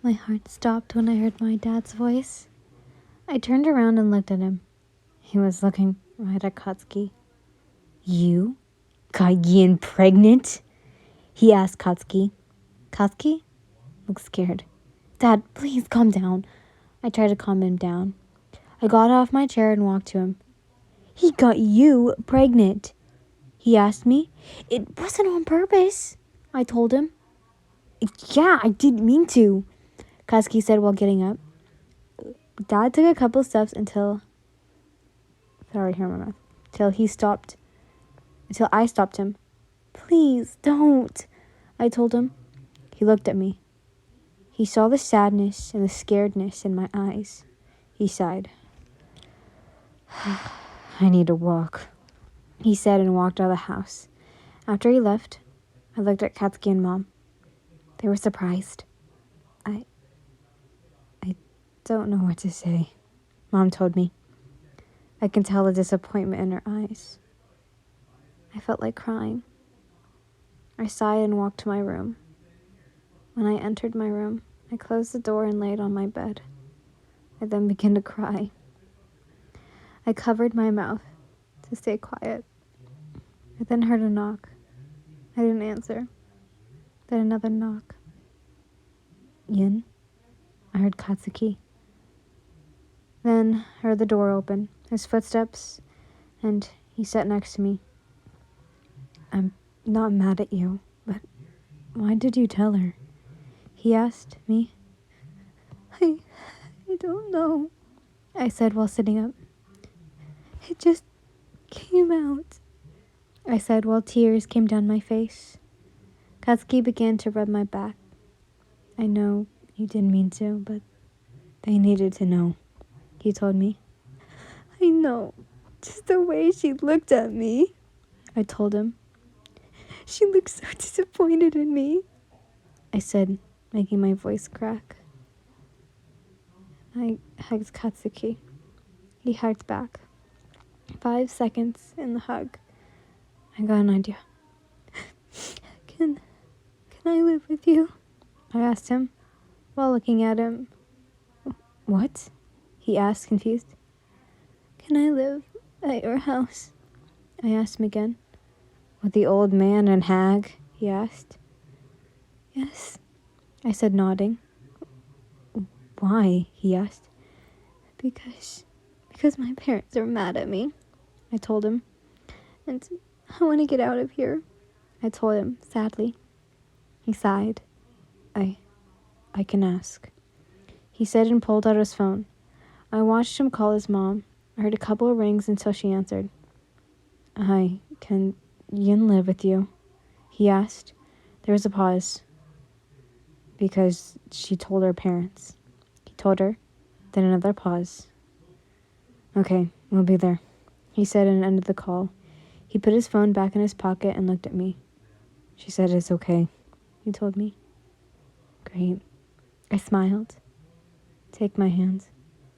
My heart stopped when I heard my dad's voice. I turned around and looked at him. He was looking right at Katsuki. You got Yin pregnant? He asked Katsuki. Katsuki looked scared. Dad, please calm down. I tried to calm him down. I got off my chair and walked to him. He got you pregnant. He asked me. It wasn't on purpose, I told him. Yeah, I didn't mean to, Katsuki said while getting up. Dad took a couple steps until I stopped him. Please don't, I told him. He looked at me. He saw the sadness and the scaredness in my eyes. He sighed. I need to walk, he said and walked out of the house. After he left, I looked at Katsuki and Mom. They were surprised. I don't know what to say, Mom told me. I can tell the disappointment in her eyes. I felt like crying. I sighed and walked to my room. When I entered my room, I closed the door and laid on my bed. I then began to cry. I covered my mouth to stay quiet. I then heard a knock. I didn't answer. Then another knock. Yin? I heard Katsuki. Then I heard the door open, his footsteps, and he sat next to me. I'm not mad at you, but why did you tell her? He asked me. I don't know, I said while sitting up. It just came out, I said while tears came down my face. Katsuki began to rub my back. I know you didn't mean to, but they needed to know, he told me. I know, just the way she looked at me, I told him. She looked so disappointed in me, I said, making my voice crack. I hugged Katsuki. He hugged back. 5 seconds in the hug, I got an idea. Can I live with you? I asked him while looking at him. What? He asked, confused. Can I live at your house? I asked him again. With the old man and hag? He asked. Yes, I said, nodding. Why? He asked. Because my parents are mad at me, I told him. And I want to get out of here, I told him, sadly. He sighed. I can ask, he said and pulled out his phone. I watched him call his mom. I heard a couple of rings until she answered. Hi, can Yin live with you? He asked. There was a pause. Because she told her parents. He told her. Then another pause. Okay, we'll be there, he said and ended the call. He put his phone back in his pocket and looked at me. She said it's okay, he told me. Great. I smiled. Take my hand,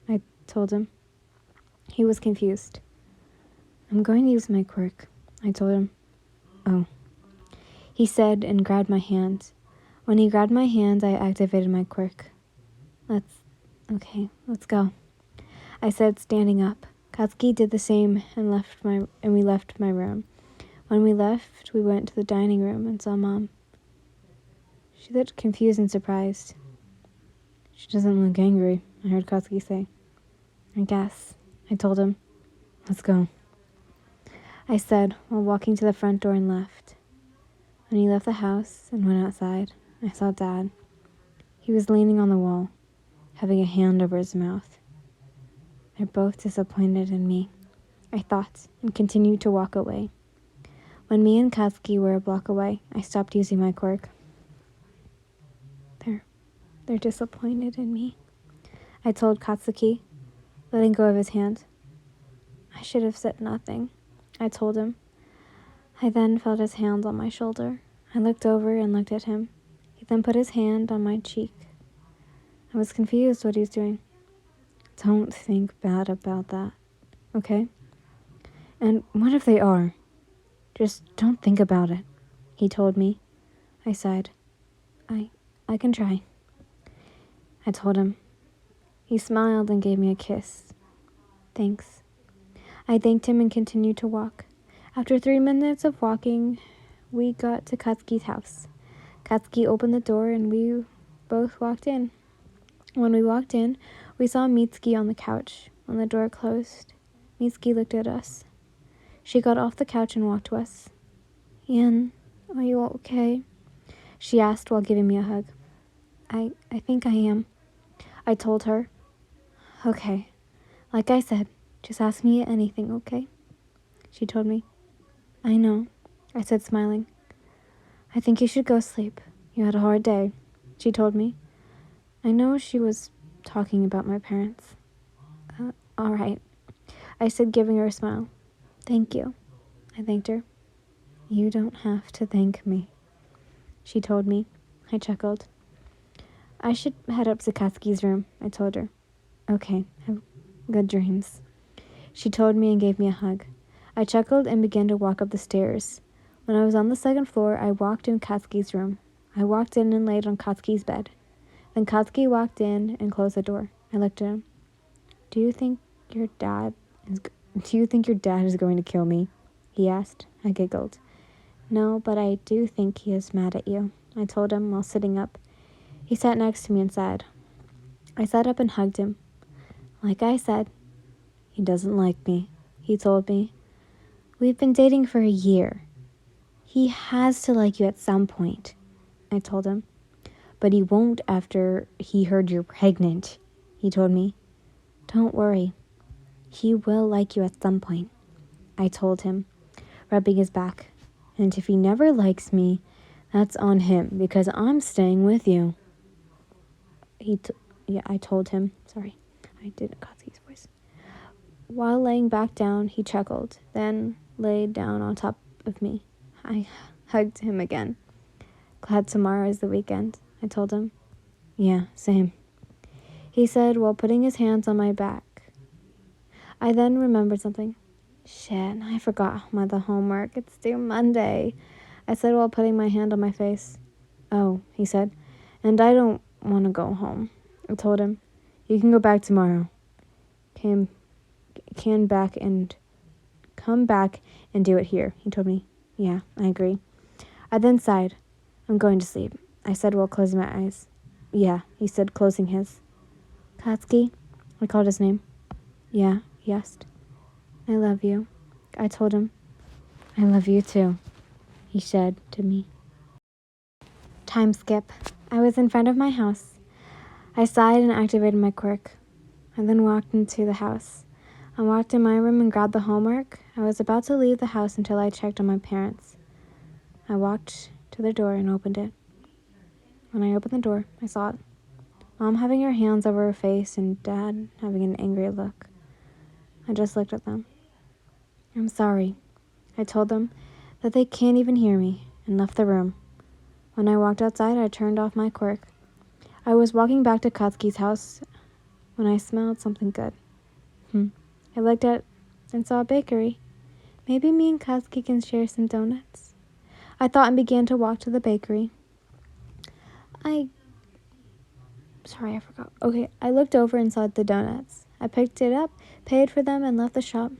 I told him. He was confused. I'm going to use my quirk, I told him. Oh, he said and grabbed my hand. When he grabbed my hand, I activated my quirk. Let's go, I said, standing up. Katsuki did the same and we left my room. When we left, we went to the dining room and saw Mom. She looked confused and surprised. She doesn't look angry, I heard Katsuki say. I guess, I told him. Let's go, I said while walking to the front door and left. When he left the house and went outside, I saw Dad. He was leaning on the wall, having a hand over his mouth. They're both disappointed in me, I thought, and continued to walk away. When me and Katsuki were a block away, I stopped using my quirk. They're disappointed in me, I told Katsuki, letting go of his hand. I should have said nothing, I told him. I then felt his hand on my shoulder. I looked over and looked at him. He then put his hand on my cheek. I was confused what he was doing. Don't think bad about that, okay? And what if they are? Just don't think about it, he told me. I sighed. I can try. I told him. He smiled and gave me a kiss. Thanks. I thanked him and continued to walk. After 3 minutes of walking, we got to Katsuki's house. Katsuki opened the door and we both walked in. When we walked in, we saw Mitsuki on the couch. When the door closed, Mitsuki looked at us. She got off the couch and walked to us. Yen, are you okay? She asked while giving me a hug. I think I am. I told her. Okay. Like I said, just ask me anything, okay? She told me. I know, I said, smiling. I think you should go sleep. You had a hard day, she told me. I know she was talking about my parents. All right, I said, giving her a smile. Thank you. I thanked her. You don't have to thank me, she told me. I chuckled. I should head up to Katsuki's room, I told her. Okay, have good dreams, she told me and gave me a hug. I chuckled and began to walk up the stairs. When I was on the second floor, I walked in Katsuki's room. I walked in and laid on Katsuki's bed. Then Katsuki walked in and closed the door. I looked at him. Do you think your dad is going to kill me? He asked. I giggled. No, but I do think he is mad at you, I told him while sitting up. He sat next to me and sighed. I sat up and hugged him. Like I said, he doesn't like me, he told me. We've been dating for a year. He has to like you at some point, I told him. But he won't after he heard you're pregnant, he told me. Don't worry. He will like you at some point, I told him, rubbing his back. And if he never likes me, that's on him because I'm staying with you. I told him. Sorry, I didn't Katsuki's voice. While laying back down, he chuckled, then laid down on top of me. I hugged him again. Glad tomorrow is the weekend, I told him. Yeah, same, he said while putting his hands on my back. I then remembered something. Shit, I forgot the homework. It's due Monday, I said while putting my hand on my face. Oh, he said, and I don't want to go home, I told him. You can go back tomorrow. Come back and do it here, he told me. Yeah, I agree. I then sighed. I'm going to sleep, I said while closing my eyes. Yeah, he said, closing his. Katsuki, I called his name. Yeah, he asked. I love you, I told him. I love you too, he said to me. Time skip. I was in front of my house. I sighed and activated my quirk. I then walked into the house. I walked in my room and grabbed the homework. I was about to leave the house until I checked on my parents. I walked to the door and opened it. When I opened the door, I saw it. Mom having her hands over her face and Dad having an angry look. I just looked at them. I'm sorry, I told them that they can't even hear me, and left the room. When I walked outside, I turned off my quirk. I was walking back to Katsuki's house when I smelled something good. I looked at and saw a bakery. Maybe me and Katsuki can share some donuts, I thought, and began to walk to the bakery. I forgot. Okay, I looked over and saw the donuts. I picked it up, paid for them, and left the shop.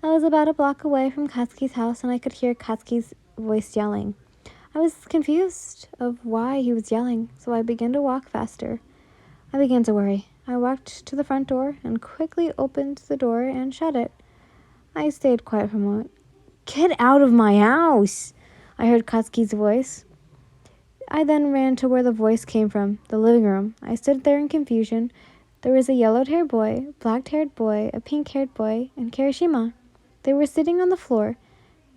I was about a block away from Katsuki's house, and I could hear Katsuki's voice yelling. I was confused of why he was yelling, so I began to walk faster. I began to worry. I walked to the front door and quickly opened the door and shut it. I stayed quiet for a moment. Get out of my house! I heard Katsuki's voice. I then ran to where the voice came from, the living room. I stood there in confusion. There was a yellow-haired boy, black-haired boy, a pink-haired boy, and Kirishima. They were sitting on the floor.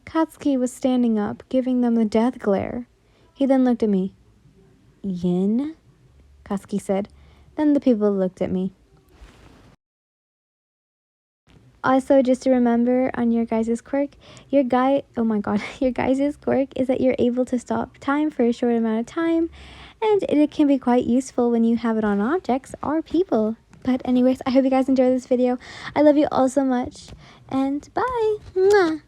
Katsuki was standing up, giving them the death glare. He then looked at me. Yin? Katsuki said. Then the people looked at me. Also, just to remember on your guys' quirk, your guys' quirk is that you're able to stop time for a short amount of time, and it can be quite useful when you have it on objects or people. But anyways, I hope you guys enjoyed this video. I love you all so much, and bye! Mwah!